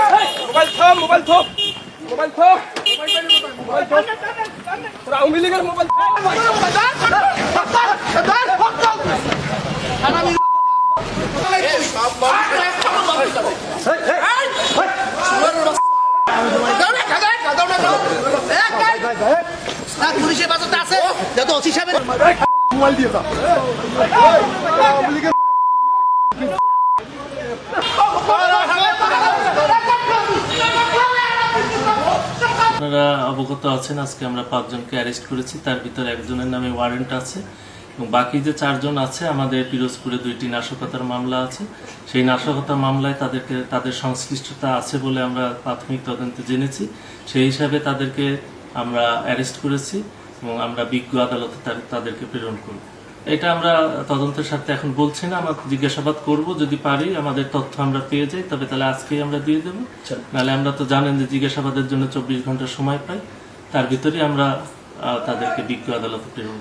Mobile থো mobile থো mobile থো mobile থো তোরা আওয়ামী লীগের mobile পুলিশের বাজারটা আছে যত ওসি সাহেব মোবাইল দিয়ে দাও আওয়ামী লীগের আপনারা অবগত আছেন, আজকে আমরা 5 জনকে অ্যারেস্ট করেছি। তার ভিতরে একজনের নামে ওয়ারেন্ট আছে এবং বাকি যে 4 জন আছে, আমাদের পিরোজপুরে 2টি নাশকতার মামলা আছে। সেই নাশকতা মামলায় তাদের সংশ্লিষ্টতা আছে বলে আমরা প্রাথমিক তদন্তে জেনেছি। সেই হিসাবে তাদেরকে আমরা অ্যারেস্ট করেছি এবং আমরা বিজ্ঞ আদালতে তাদেরকে প্রেরণ করব। এটা আমরা তদন্তের সাথে এখন বলছি না, আমরা জিজ্ঞাসাবাদ করব, যদি পারি আমাদের তথ্য আমরা পেয়ে যাই তবে তাহলে আজকেই আমরা দিয়ে দেবো। নাহলে আমরা তো জানেন যে জিজ্ঞাসাবাদের জন্য 24 ঘন্টা সময় পাই, তার ভিতরে আমরা তাদেরকে বিজ্ঞ আদালতে প্রেরণ